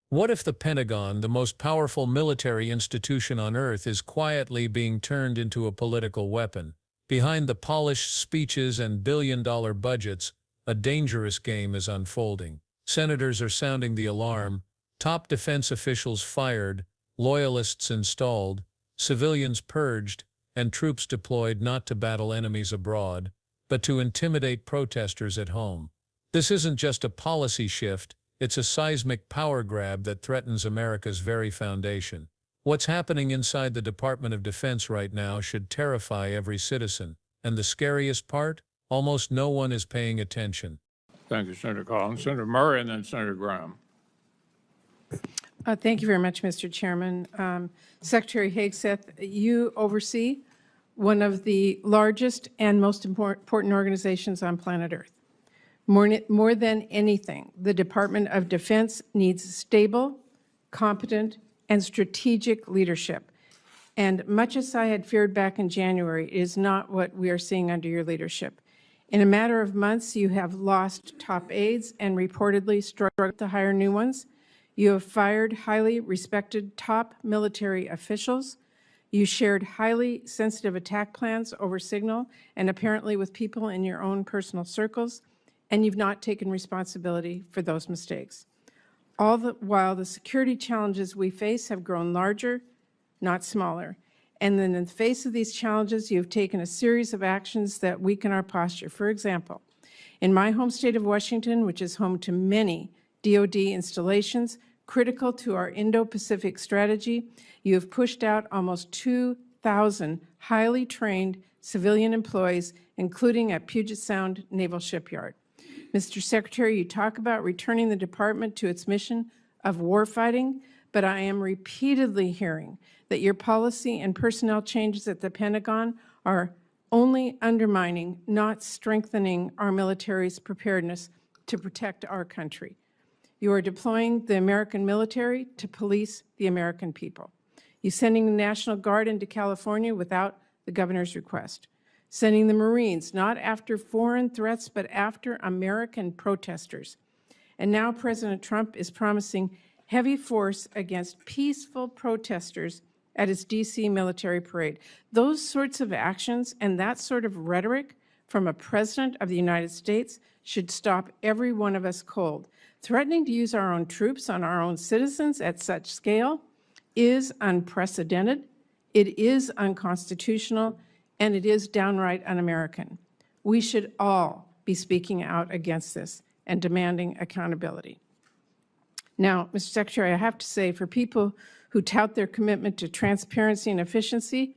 What if the Pentagon, the most powerful military institution on Earth, is quietly being turned into a political weapon? Behind the polished speeches and billion-dollar budgets, a dangerous game is unfolding. Senators are sounding the alarm, top defense officials fired, loyalists installed, civilians purged, and troops deployed not to battle enemies abroad, but to intimidate protesters at home. This isn't just a policy shift, it's a seismic power grab that threatens America's very foundation. What's happening inside the Department of Defense right now should terrify every citizen. And the scariest part? Almost no one is paying attention. Thank you, Senator Collins. Senator Murray and then Senator Graham. Thank you very much, Mr. Chairman. Secretary Hegseth, you oversee one of the largest and most important organizations on planet Earth. More than anything, the Department of Defense needs stable, competent, and strategic leadership. And much as I had feared back in January, it is not what we are seeing under your leadership. In a matter of months, you have lost top aides and reportedly struggled to hire new ones. You have fired highly respected top military officials. You shared highly sensitive attack plans over Signal and apparently with people in your own personal circles, and you've not taken responsibility for those mistakes. All the while, the security challenges we face have grown larger, not smaller. And then in the face of these challenges, you've taken a series of actions that weaken our posture. For example, in my home state of Washington, which is home to many DoD installations critical to our Indo-Pacific strategy, you have pushed out almost 2,000 highly trained civilian employees, including at Puget Sound Naval Shipyard. Mr. Secretary, you talk about returning the department to its mission of warfighting, but I am repeatedly hearing that your policy and personnel changes at the Pentagon are only undermining, not strengthening our military's preparedness to protect our country. You are deploying the American military to police the American people. You're sending the National Guard into California without the governor's request. Sending the Marines not after foreign threats, but after American protesters. And now President Trump is promising heavy force against peaceful protesters at his D.C. military parade. Those sorts of actions and that sort of rhetoric from a president of the United States should stop every one of us cold. Threatening to use our own troops on our own citizens at such scale is unprecedented, it is unconstitutional, and it is downright un-American. We should all be speaking out against this and demanding accountability. Now, Mr. Secretary, I have to say, for people who tout their commitment to transparency and efficiency,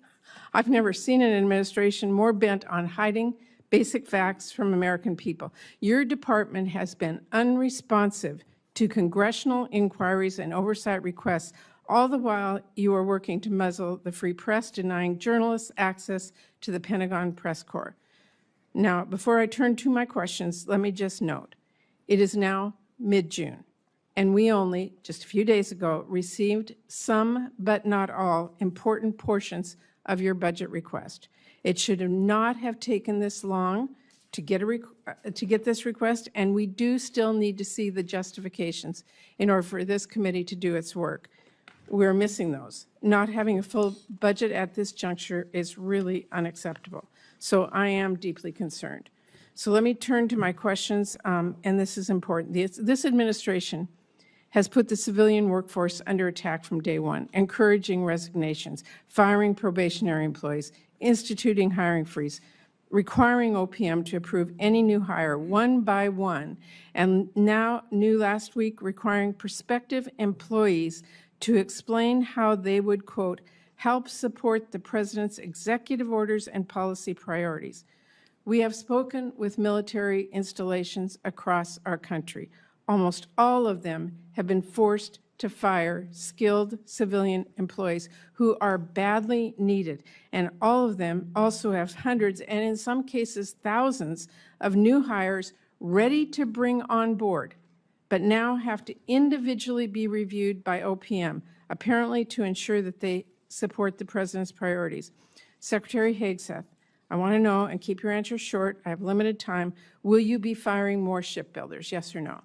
I've never seen an administration more bent on hiding basic facts from American people. Your department has been unresponsive to congressional inquiries and oversight requests, all the while you are working to muzzle the free press, denying journalists access to the Pentagon press corps. Now, before I turn to my questions, let me just note, it is now mid-June, and we only, just a few days ago, received some, but not all, important portions of your budget request. It should not have taken this long to get this request, and we do still need to see the justifications in order for this committee to do its work. We're missing those. Not having a full budget at this juncture is really unacceptable. So I am deeply concerned. So let me turn to my questions, and this is important. This administration has put the civilian workforce under attack from day one, encouraging resignations, firing probationary employees, instituting hiring freeze, requiring OPM to approve any new hire one by one, and now, new last week, requiring prospective employees to explain how they would, quote, help support the President's executive orders and policy priorities. We have spoken with military installations across our country. Almost all of them have been forced to fire skilled civilian employees who are badly needed. And all of them also have hundreds, and in some cases thousands, of new hires ready to bring on board, but now have to individually be reviewed by OPM, apparently to ensure that they support the President's priorities. Secretary Hegseth, I want to know, and keep your answer short, I have limited time, will you be firing more shipbuilders, yes or no?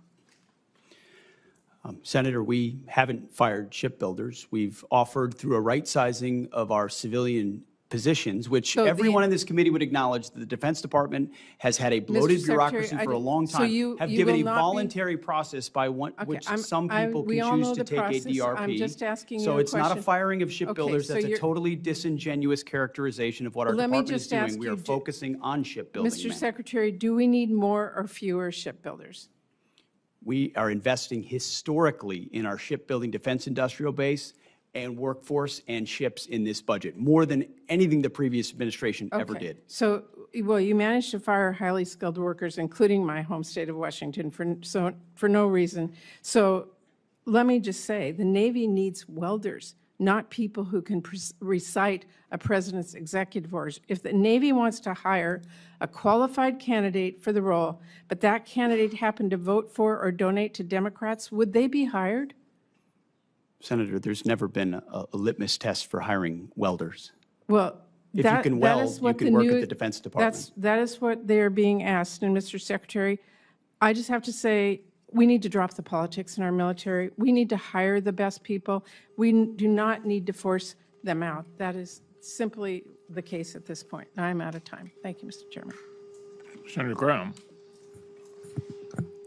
Senator, we haven't fired shipbuilders. We've offered through a right sizing of our civilian positions, which So everyone in this committee would acknowledge that the Defense Department has had a bloated Secretary, bureaucracy for a long so time, you have will given a not be- voluntary process by which some people we can all choose know to the take a process. DRP. I'm just asking you So a it's not a question. firing of shipbuilders. so That's a you're- totally disingenuous characterization of what our Let me department is just ask doing. We you, are focusing on shipbuilding, Mr. ma'am. Secretary, do we need more or fewer shipbuilders? We are investing historically in our shipbuilding defense industrial base and workforce and ships in this budget, more than anything the previous administration ever Okay. did. So, well, you managed to fire highly skilled workers, including my home state of Washington, for no reason. So let me just say, the Navy needs welders, not people who can recite a president's executive orders. If the Navy wants to hire a qualified candidate for the role, but that candidate happened to vote for or donate to Democrats, would they be hired? Senator, there's never been a litmus test for hiring welders. Well, If you that can is weld, you what can the work new- at the Defense Department. That is what they're being asked. And Mr. Secretary, I just have to say, we need to drop the politics in our military. We need to hire the best people. We do not need to force them out. That is simply the case at this point. I'm out of time. Thank you, Mr. Chairman. Senator Graham.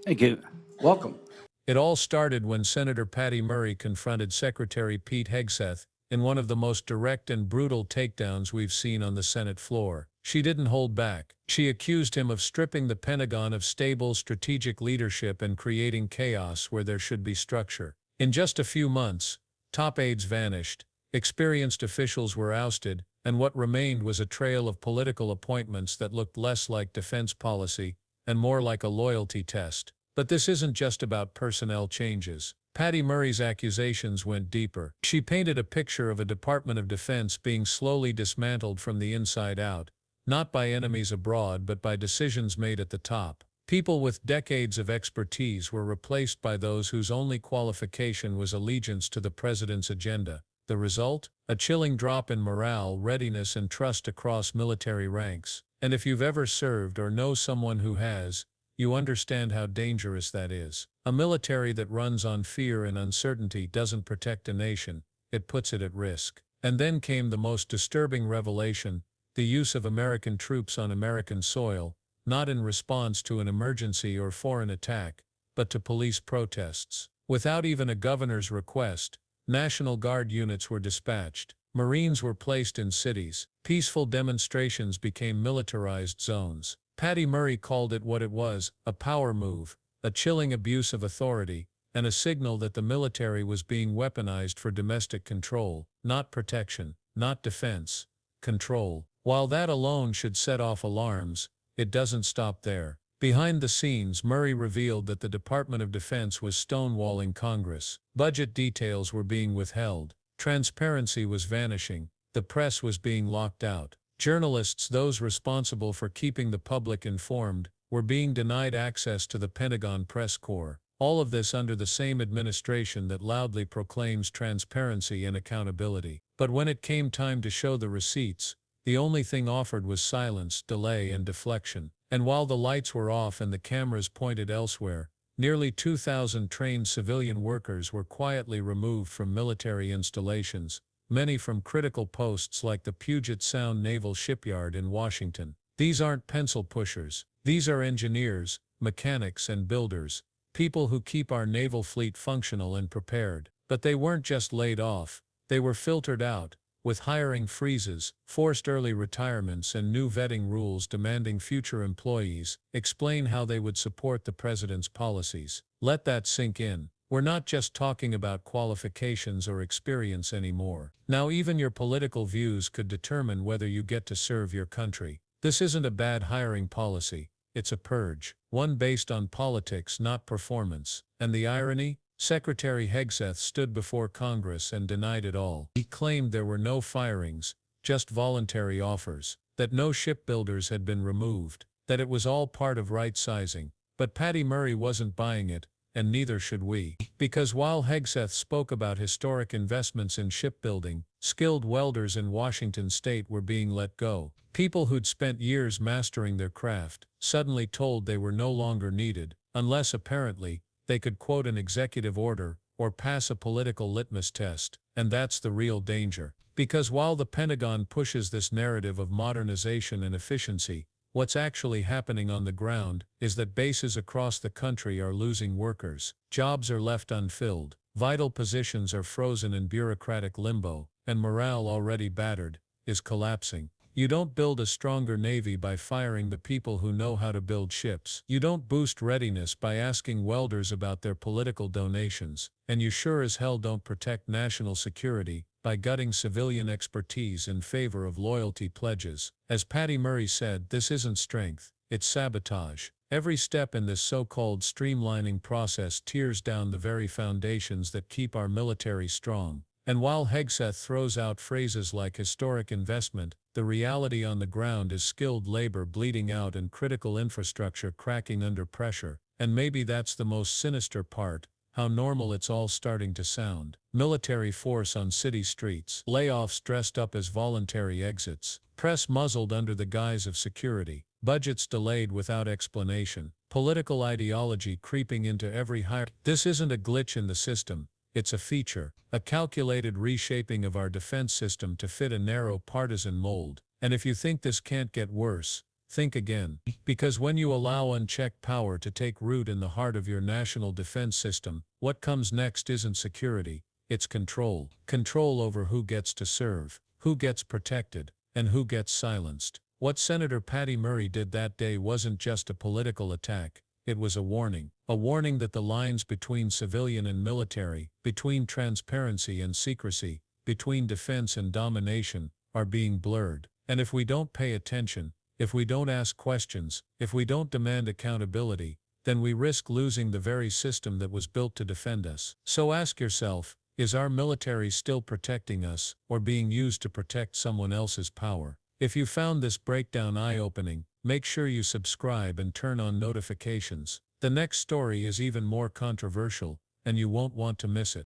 Thank you. Welcome. It all started when Senator Patty Murray confronted Secretary Pete Hegseth in one of the most direct and brutal takedowns we've seen on the Senate floor. She didn't hold back. She accused him of stripping the Pentagon of stable strategic leadership and creating chaos where there should be structure. In just a few months, top aides vanished, experienced officials were ousted, and what remained was a trail of political appointments that looked less like defense policy and more like a loyalty test. But this isn't just about personnel changes. Patty Murray's accusations went deeper. She painted a picture of a Department of Defense being slowly dismantled from the inside out, not by enemies abroad but by decisions made at the top. People with decades of expertise were replaced by those whose only qualification was allegiance to the president's agenda. The result? A chilling drop in morale, readiness, and trust across military ranks. And if you've ever served or know someone who has, you understand how dangerous that is. A military that runs on fear and uncertainty doesn't protect a nation, it puts it at risk. And then came the most disturbing revelation, the use of American troops on American soil, not in response to an emergency or foreign attack, but to police protests. Without even a governor's request, National Guard units were dispatched. Marines were placed in cities. Peaceful demonstrations became militarized zones. Patty Murray called it what it was, a power move, a chilling abuse of authority, and a signal that the military was being weaponized for domestic control, not protection, not defense, control. While that alone should set off alarms, it doesn't stop there. Behind the scenes, Murray revealed that the Department of Defense was stonewalling Congress. Budget details were being withheld. Transparency was vanishing. The press was being locked out. Journalists, those responsible for keeping the public informed, were being denied access to the Pentagon press corps. All of this under the same administration that loudly proclaims transparency and accountability. But when it came time to show the receipts, the only thing offered was silence, delay, and deflection. And while the lights were off and the cameras pointed elsewhere, nearly 2,000 trained civilian workers were quietly removed from military installations, many from critical posts like the Puget Sound Naval Shipyard in Washington. These aren't pencil pushers. These are engineers, mechanics, and builders, people who keep our naval fleet functional and prepared. But they weren't just laid off, they were filtered out, with hiring freezes, forced early retirements, and new vetting rules demanding future employees explain how they would support the president's policies. Let that sink in. We're not just talking about qualifications or experience anymore. Now even your political views could determine whether you get to serve your country. This isn't a bad hiring policy, it's a purge, one based on politics, not performance. And the irony? Secretary Hegseth stood before Congress and denied it all. He claimed there were no firings, just voluntary offers, that no shipbuilders had been removed, that it was all part of right-sizing. But Patty Murray wasn't buying it, and neither should we. Because while Hegseth spoke about historic investments in shipbuilding, skilled welders in Washington state were being let go. People who'd spent years mastering their craft, suddenly told they were no longer needed, unless apparently, They could quote an executive order or pass a political litmus test, and that's the real danger. Because while the Pentagon pushes this narrative of modernization and efficiency, what's actually happening on the ground is that bases across the country are losing workers, jobs are left unfilled, vital positions are frozen in bureaucratic limbo, and morale already battered is collapsing. You don't build a stronger Navy by firing the people who know how to build ships. You don't boost readiness by asking welders about their political donations, and you sure as hell don't protect national security by gutting civilian expertise in favor of loyalty pledges. As Patty Murray said, this isn't strength, it's sabotage. Every step in this so-called streamlining process tears down the very foundations that keep our military strong. And while Hegseth throws out phrases like historic investment, the reality on the ground is skilled labor bleeding out and critical infrastructure cracking under pressure. And maybe that's the most sinister part, how normal it's all starting to sound. Military force on city streets, layoffs dressed up as voluntary exits, press muzzled under the guise of security, budgets delayed without explanation, political ideology creeping into every hire. This isn't a glitch in the system. It's a feature, a calculated reshaping of our defense system to fit a narrow partisan mold. And if you think this can't get worse, think again. Because when you allow unchecked power to take root in the heart of your national defense system, what comes next isn't security, it's control. Control over who gets to serve, who gets protected, and who gets silenced. What Senator Patty Murray did that day wasn't just a political attack. It was a warning that the lines between civilian and military, between transparency and secrecy, between defense and domination, are being blurred. And if we don't pay attention, if we don't ask questions, if we don't demand accountability, then we risk losing the very system that was built to defend us. So ask yourself, is our military still protecting us, or being used to protect someone else's power? If you found this breakdown eye-opening, make sure you subscribe and turn on notifications. The next story is even more controversial, and you won't want to miss it.